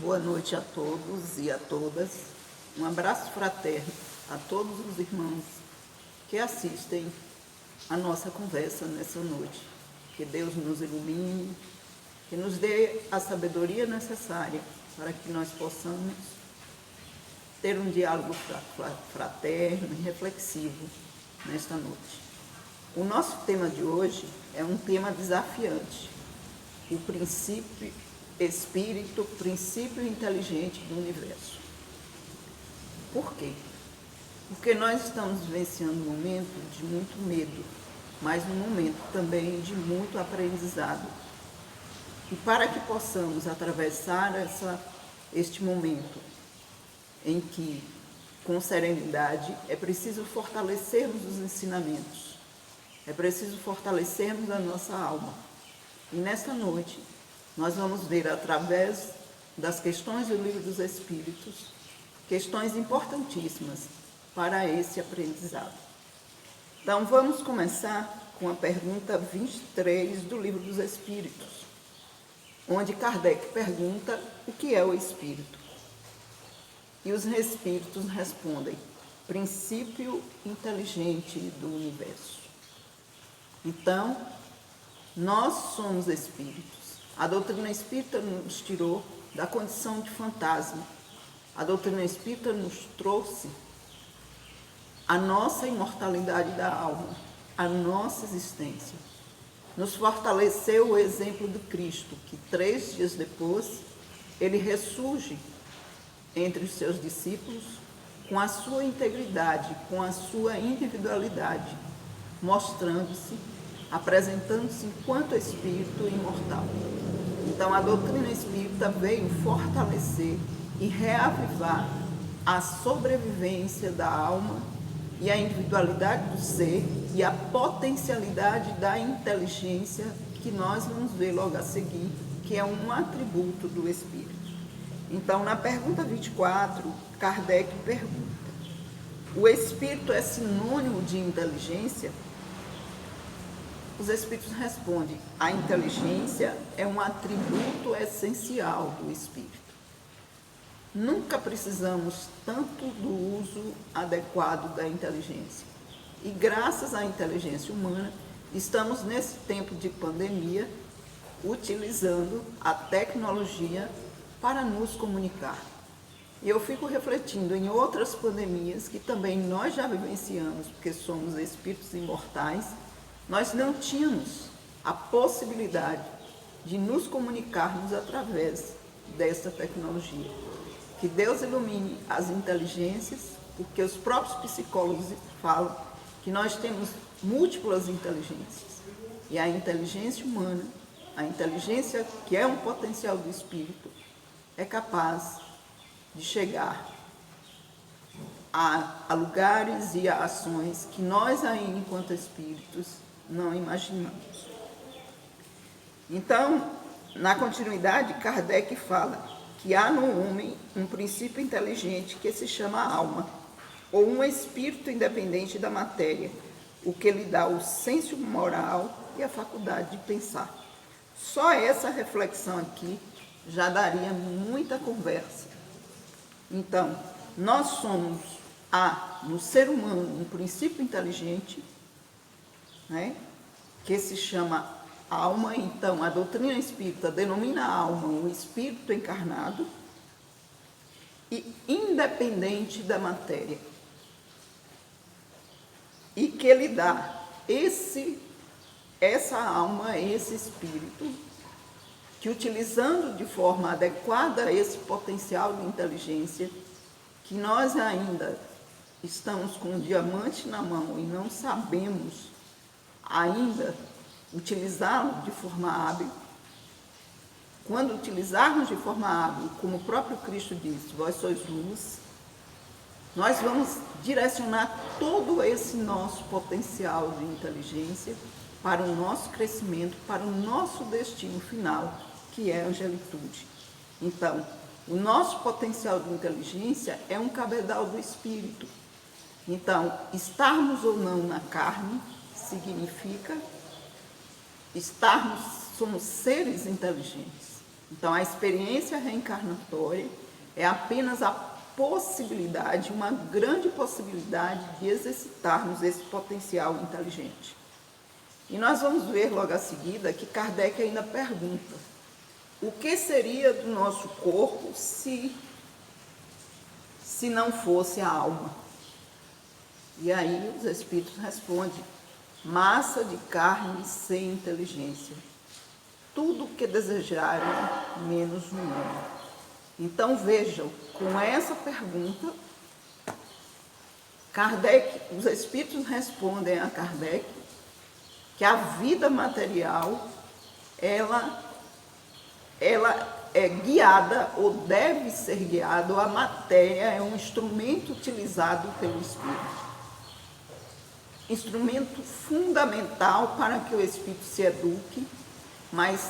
Boa noite a todos e a todas. Um abraço fraterno a todos os irmãos que assistem a nossa conversa nessa noite. Que Deus nos ilumine, que nos dê a sabedoria necessária para que nós possamos ter um diálogo fraterno e reflexivo nesta noite. O nosso tema de hoje é um tema desafiante, o princípio espírito, princípio inteligente do universo. Por quê? Porque nós estamos vivenciando um momento de muito medo, mas um momento também de muito aprendizado. E para que possamos atravessar este momento em que, com serenidade, é preciso fortalecermos os ensinamentos, é preciso fortalecermos a nossa alma. E nesta noite, nós vamos ver, através das questões do Livro dos Espíritos, questões importantíssimas para esse aprendizado. Então, vamos começar com a pergunta 23 do Livro dos Espíritos, onde Kardec pergunta o que é o Espírito. E os Espíritos respondem: princípio inteligente do universo. Então, nós somos espíritos. A doutrina espírita nos tirou da condição de fantasma. A doutrina espírita nos trouxe a nossa imortalidade da alma, a nossa existência. Nos fortaleceu o exemplo de Cristo, que 3 dias depois, ele ressurge entre os seus discípulos com a sua integridade, com a sua individualidade, mostrando-se, apresentando-se enquanto espírito imortal. Então, a doutrina espírita veio fortalecer e reavivar a sobrevivência da alma e a individualidade do ser e a potencialidade da inteligência, que nós vamos ver logo a seguir, que é um atributo do espírito. Então, na pergunta 24, Kardec pergunta: o espírito é sinônimo de inteligência? Os espíritos respondem: a inteligência é um atributo essencial do espírito. Nunca precisamos tanto do uso adequado da inteligência. E graças à inteligência humana, estamos nesse tempo de pandemia utilizando a tecnologia para nos comunicar. E eu fico refletindo em outras pandemias que também nós já vivenciamos, porque somos espíritos imortais. Nós não tínhamos a possibilidade de nos comunicarmos através dessa tecnologia. Que Deus ilumine as inteligências, porque os próprios psicólogos falam que nós temos múltiplas inteligências. E a inteligência humana, a inteligência que é um potencial do espírito, é capaz de chegar a lugares e a ações que nós ainda, enquanto espíritos, não imaginamos. Então, na continuidade, Kardec fala que há no homem um princípio inteligente que se chama alma, ou um espírito independente da matéria, o que lhe dá o senso moral e a faculdade de pensar. Só essa reflexão aqui já daria muita conversa. Então, nós somos, no ser humano, um princípio inteligente, né, que se chama alma. Então, a doutrina espírita denomina a alma o espírito encarnado e independente da matéria. E que lhe dá essa alma, esse espírito, que utilizando de forma adequada esse potencial de inteligência, que nós ainda estamos com um diamante na mão e não sabemos ainda utilizá-lo de forma hábil. Quando utilizarmos de forma hábil, como o próprio Cristo disse, vós sois luz, nós vamos direcionar todo esse nosso potencial de inteligência para o nosso crescimento, para o nosso destino final, que é a angelitude. Então, o nosso potencial de inteligência é um cabedal do espírito. Então, estarmos ou não na carne significa somos seres inteligentes. Então, a experiência reencarnatória é apenas a possibilidade, uma grande possibilidade de exercitarmos esse potencial inteligente. E nós vamos ver logo a seguida que Kardec ainda pergunta: o que seria do nosso corpo se não fosse a alma? E aí os espíritos respondem: massa de carne sem inteligência, tudo o que desejarem menos no mundo. Então vejam, com essa pergunta, Kardec, os espíritos respondem a Kardec que a vida material ela é guiada ou deve ser guiada, ou a matéria é um instrumento utilizado pelo espírito. Instrumento fundamental para que o espírito se eduque, mas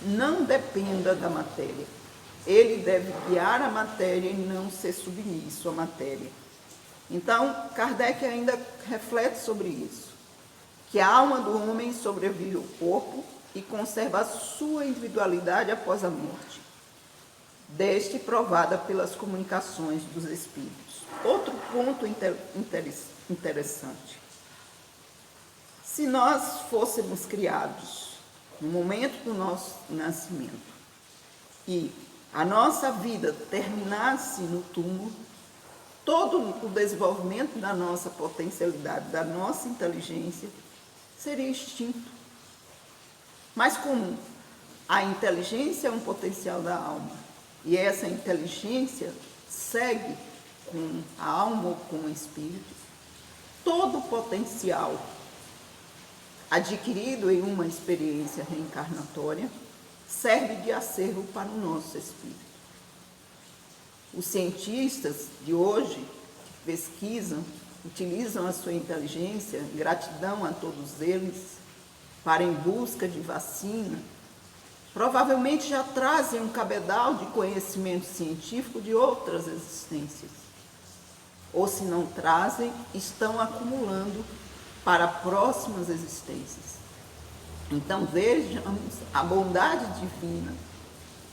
não dependa da matéria. Ele deve guiar a matéria e não ser submisso à matéria. Então, Kardec ainda reflete sobre isso, que a alma do homem sobrevive ao corpo e conserva a sua individualidade após a morte, deste provada pelas comunicações dos espíritos. Outro ponto interessante: se nós fôssemos criados no momento do nosso nascimento e a nossa vida terminasse no túmulo, todo o desenvolvimento da nossa potencialidade, da nossa inteligência, seria extinto. Mas como a inteligência é um potencial da alma, e essa inteligência segue com a alma ou com o espírito, todo o potencial adquirido em uma experiência reencarnatória serve de acervo para o nosso espírito. Os cientistas de hoje que pesquisam, utilizam a sua inteligência, gratidão a todos eles, para em busca de vacina, provavelmente já trazem um cabedal de conhecimento científico de outras existências. Ou se não trazem, estão acumulando para próximas existências. Então vejamos a bondade divina,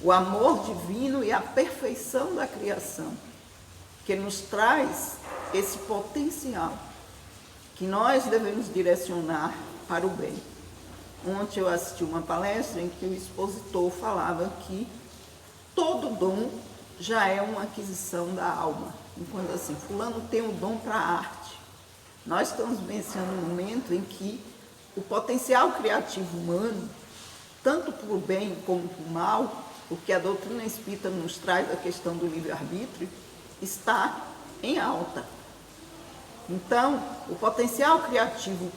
o amor divino e a perfeição da criação, que nos traz esse potencial que nós devemos direcionar para o bem. Ontem eu assisti uma palestra em que o expositor falava que todo dom já é uma aquisição da alma. Enquanto assim, fulano tem um dom para a arte. Nós estamos vivenciando um momento em que o potencial criativo humano, tanto para o bem como para o mal, porque a doutrina espírita nos traz a questão do livre-arbítrio, está em alta. Então, o potencial criativo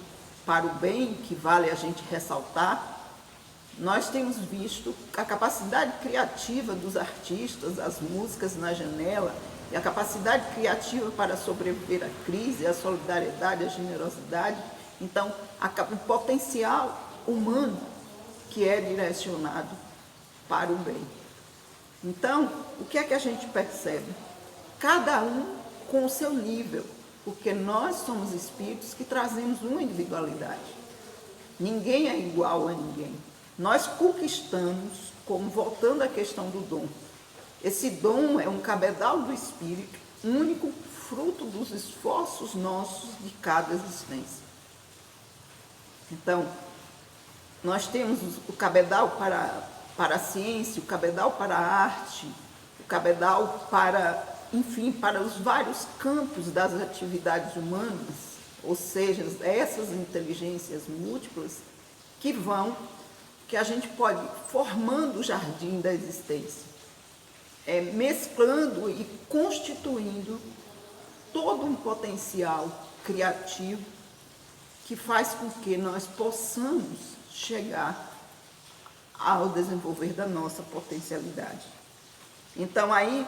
para o bem, que vale a gente ressaltar, nós temos visto a capacidade criativa dos artistas, as músicas na janela, e a capacidade criativa para sobreviver à crise, a solidariedade, a generosidade. Então, o potencial humano que é direcionado para o bem. Então, o que é que a gente percebe? Cada um com o seu nível, porque nós somos espíritos que trazemos uma individualidade. Ninguém é igual a ninguém. Nós conquistamos, como voltando à questão do dom, esse dom é um cabedal do espírito, único fruto dos esforços nossos de cada existência. Então, nós temos o cabedal para a ciência, o cabedal para a arte, o cabedal para, enfim, para os vários campos das atividades humanas, ou seja, essas inteligências múltiplas que a gente pode formando o jardim da existência, mesclando e constituindo todo um potencial criativo que faz com que nós possamos chegar ao desenvolver da nossa potencialidade. Então, aí,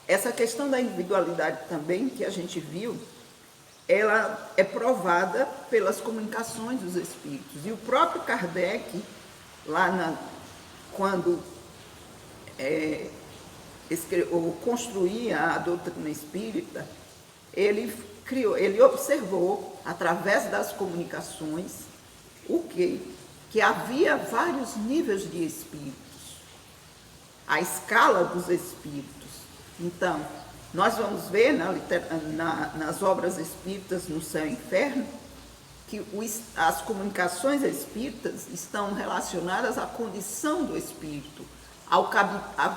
essa questão da individualidade também, que a gente viu, ela é provada pelas comunicações dos espíritos. E o próprio Kardec, quando construía a doutrina espírita, ele observou, através das comunicações, que havia vários níveis de espíritos. a escala dos espíritos. Então, nós vamos ver nas obras espíritas No Céu e Inferno que as comunicações espíritas estão relacionadas à condição do espírito, ao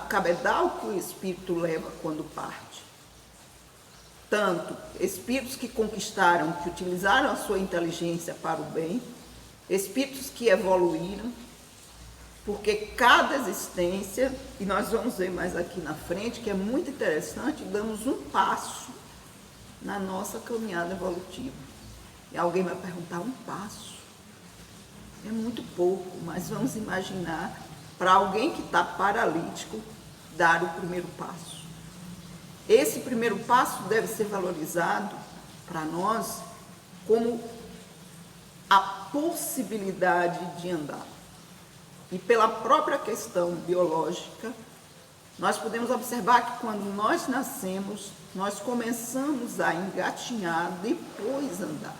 cabedal que o espírito leva quando parte. Tanto espíritos que conquistaram, que utilizaram a sua inteligência para o bem, espíritos que evoluíram, porque cada existência, e nós vamos ver mais aqui na frente, que é muito interessante, damos um passo na nossa caminhada evolutiva. E alguém vai perguntar, um passo? É muito pouco, mas vamos imaginar, para alguém que está paralítico, dar o primeiro passo. Esse primeiro passo deve ser valorizado para nós como a possibilidade de andar. E pela própria questão biológica, nós podemos observar que quando nós nascemos, nós começamos a engatinhar, depois andar.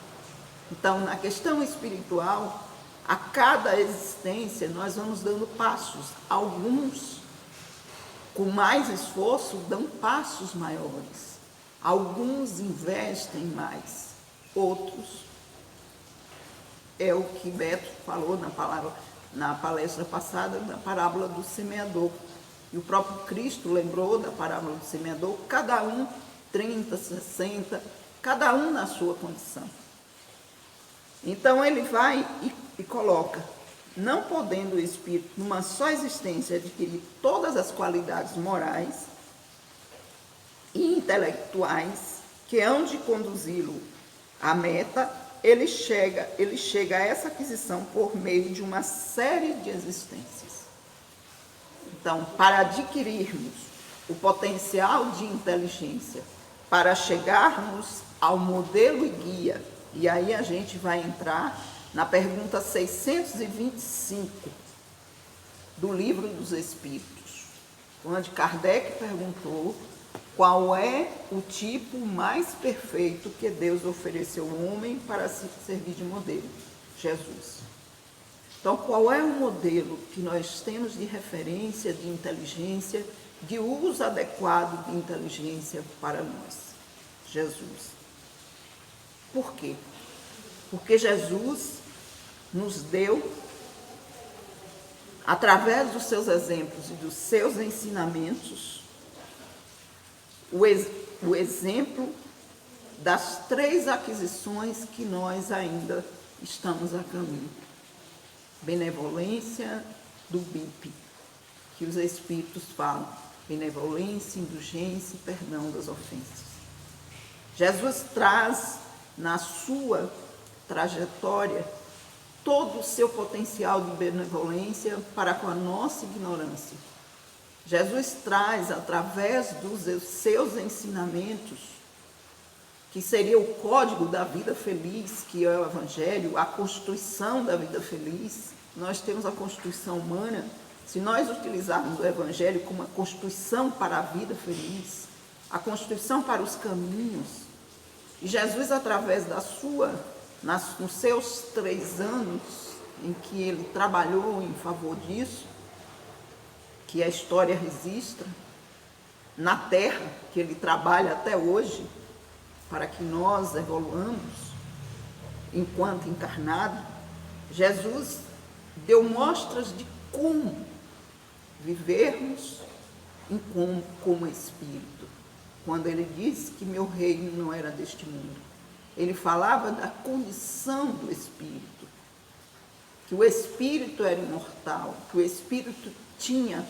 Então, na questão espiritual, a cada existência nós vamos dando passos. Alguns, com mais esforço, dão passos maiores. Alguns investem mais. Outros, é o que Beto falou na palestra passada, da parábola do semeador. E o próprio Cristo lembrou da parábola do semeador, cada um 30, 60, cada um na sua condição. Então ele vai e coloca, não podendo o espírito, numa só existência, adquirir todas as qualidades morais e intelectuais que hão de conduzi-lo à meta, ele chega a essa aquisição por meio de uma série de existências. Então, para adquirirmos o potencial de inteligência, para chegarmos ao modelo e guia, e aí a gente vai entrar na pergunta 625 do Livro dos Espíritos, onde Kardec perguntou qual é o tipo mais perfeito que Deus ofereceu ao homem para se servir de modelo? Jesus. Então, qual é o modelo que nós temos de referência de inteligência, de uso adequado de inteligência para nós? Jesus. Por quê? Porque Jesus nos deu, através dos seus exemplos e dos seus ensinamentos, o exemplo das 3 aquisições que nós ainda estamos a caminho. Benevolência do BIP, que os Espíritos falam, benevolência, indulgência e perdão das ofensas. Jesus traz na sua trajetória todo o seu potencial de benevolência para com a nossa ignorância. Jesus traz, através dos seus ensinamentos, que seria o código da vida feliz, que é o Evangelho, a constituição da vida feliz. Nós temos a constituição humana. Se nós utilizarmos o Evangelho como a constituição para a vida feliz, a constituição para os caminhos, e Jesus, através nos seus 3 anos em que ele trabalhou em favor disso, que a história registra, na Terra, que ele trabalha até hoje, para que nós evoluamos enquanto encarnado, Jesus deu mostras de como vivermos como espírito. Quando ele disse que meu reino não era deste mundo, ele falava da condição do espírito, que o espírito era imortal, que o espírito tinha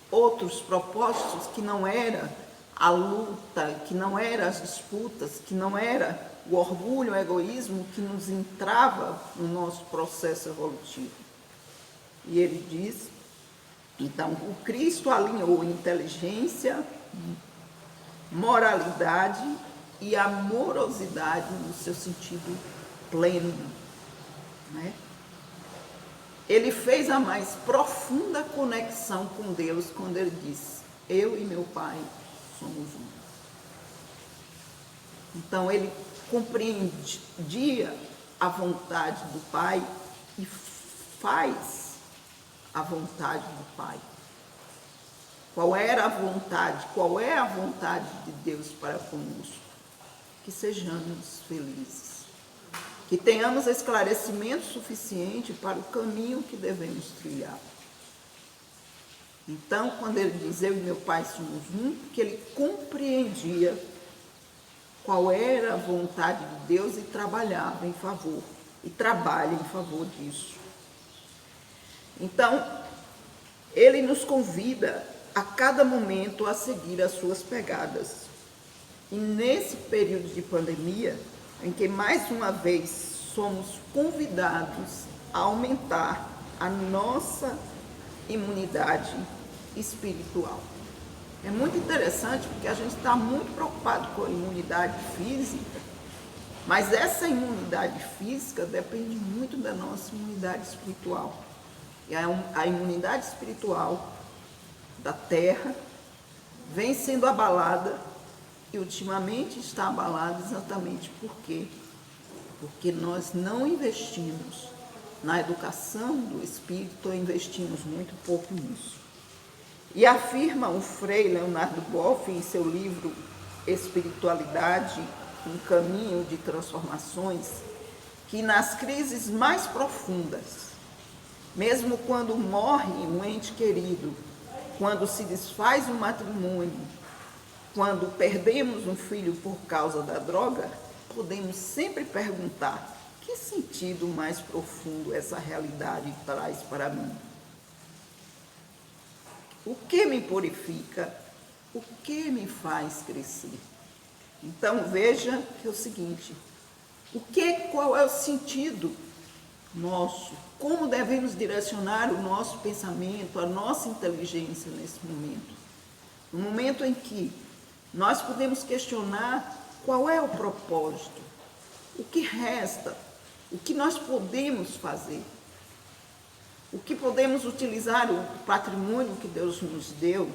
outros propósitos, que não era a luta, que não eram as disputas, que não era o orgulho, o egoísmo que nos entrava no nosso processo evolutivo. E ele diz, então, o Cristo alinhou inteligência, moralidade e amorosidade no seu sentido pleno, né? Ele fez a mais profunda conexão com Deus quando ele disse, eu e meu Pai somos um. Então ele compreendia a vontade do Pai e faz a vontade do Pai. qual era a vontade, qual é a vontade de Deus para conosco. Que sejamos felizes, que tenhamos esclarecimento suficiente para o caminho que devemos trilhar. Então, quando ele diz, eu e meu pai somos um, que ele compreendia qual era a vontade de Deus e trabalhava em favor, e trabalha em favor disso. Então, ele nos convida a cada momento a seguir as suas pegadas. E nesse período de pandemia, em que mais uma vez somos convidados a aumentar a nossa imunidade espiritual. É muito interessante porque a gente está muito preocupado com a imunidade física, mas essa imunidade física depende muito da nossa imunidade espiritual. E a imunidade espiritual da terra vem sendo abalada e ultimamente está abalada exatamente por quê? Porque nós não investimos na educação do espírito, ou investimos muito pouco nisso. E afirma o Frei Leonardo Boff em seu livro Espiritualidade, um caminho de transformações, que nas crises mais profundas, mesmo quando morre um ente querido, quando se desfaz um matrimônio, quando perdemos um filho por causa da droga, podemos sempre perguntar: que sentido mais profundo essa realidade traz para mim? O que me purifica? O que me faz crescer? Então veja que é o seguinte: qual é o sentido nosso? Como devemos direcionar o nosso pensamento, a nossa inteligência nesse momento? No momento em que nós podemos questionar qual é o propósito, o que resta, o que nós podemos fazer, o que podemos utilizar o patrimônio que Deus nos deu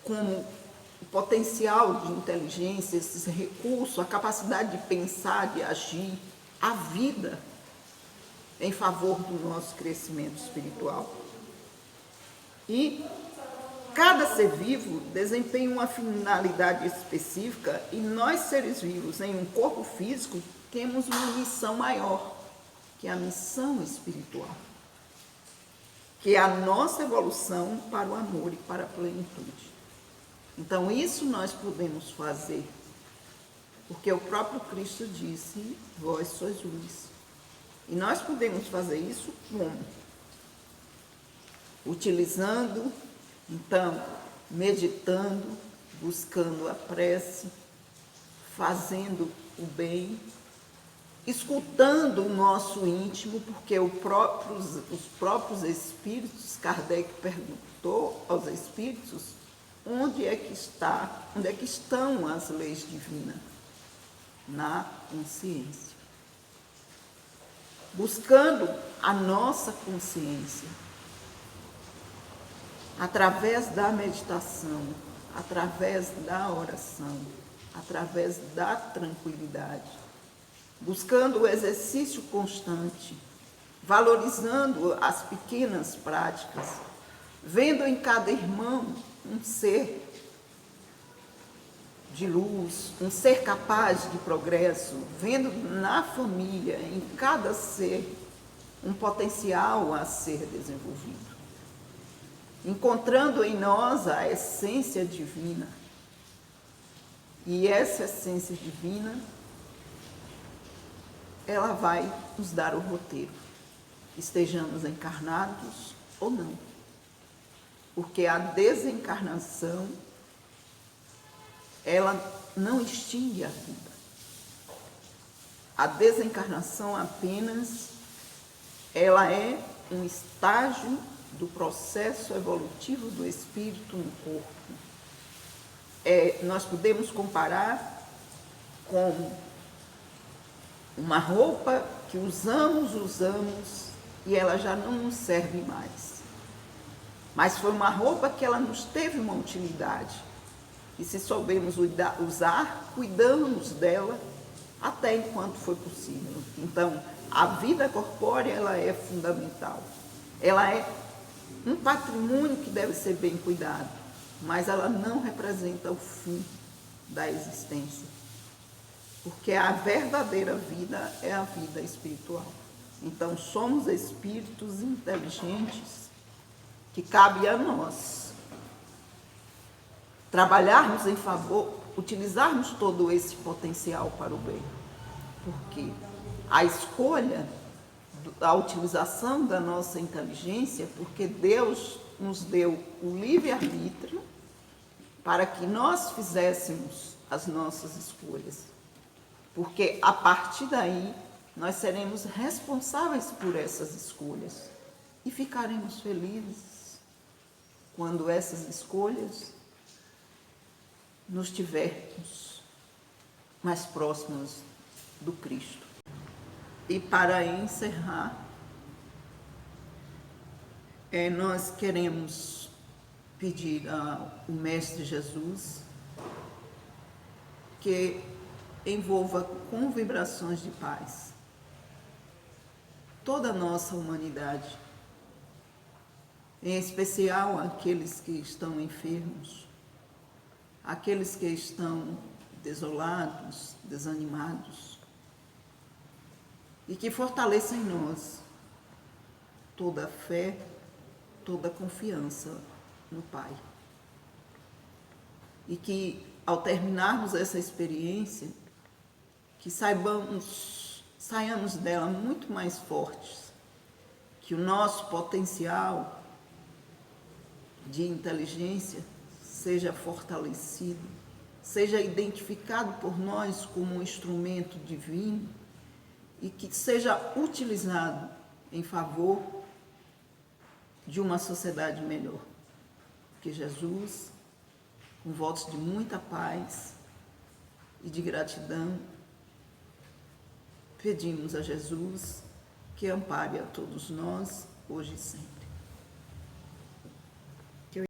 como potencial de inteligência, esses recursos, a capacidade de pensar, de agir, a vida em favor do nosso crescimento espiritual. E cada ser vivo desempenha uma finalidade específica e nós, seres vivos, em um corpo físico, temos uma missão maior, que é a missão espiritual, que é a nossa evolução para o amor e para a plenitude. Então, isso nós podemos fazer, porque o próprio Cristo disse, vós sois luz. E nós podemos fazer isso como? Utilizando, então, meditando, buscando a prece, fazendo o bem, escutando o nosso íntimo, porque os próprios espíritos, Kardec perguntou aos espíritos, onde é que estão as leis divinas? Na consciência. Buscando a nossa consciência, através da meditação, através da oração, através da tranquilidade, buscando o exercício constante, valorizando as pequenas práticas, vendo em cada irmão um ser de luz, um ser capaz de progresso, vendo na família, em cada ser, um potencial a ser desenvolvido, encontrando em nós a essência divina. E essa essência divina, ela vai nos dar o roteiro, estejamos encarnados ou não. Porque a desencarnação, ela não extingue a vida. A desencarnação apenas, ela é um estágio do processo evolutivo do espírito no corpo. Nós podemos comparar com uma roupa que usamos e ela já não nos serve mais. Mas foi uma roupa que ela nos teve uma utilidade. E se soubermos usar, cuidamos dela até enquanto foi possível. Então, a vida corpórea, ela é fundamental. Ela é um patrimônio que deve ser bem cuidado, mas ela não representa o fim da existência, porque a verdadeira vida é a vida espiritual. Então, somos espíritos inteligentes que cabe a nós trabalharmos em favor, utilizarmos todo esse potencial para o bem, porque a escolha, a utilização da nossa inteligência, porque Deus nos deu o livre-arbítrio para que nós fizéssemos as nossas escolhas, porque a partir daí nós seremos responsáveis por essas escolhas e ficaremos felizes quando essas escolhas nos tivermos mais próximos do Cristo. E para encerrar, nós queremos pedir ao Mestre Jesus que envolva com vibrações de paz toda a nossa humanidade, em especial aqueles que estão enfermos, aqueles que estão desolados, desanimados, e que fortaleça em nós toda a fé, toda a confiança no Pai. E que, ao terminarmos essa experiência, que saiamos dela muito mais fortes, que o nosso potencial de inteligência seja fortalecido, seja identificado por nós como um instrumento divino e que seja utilizado em favor de uma sociedade melhor. Que Jesus, com votos de muita paz e de gratidão, pedimos a Jesus que ampare a todos nós, hoje e sempre.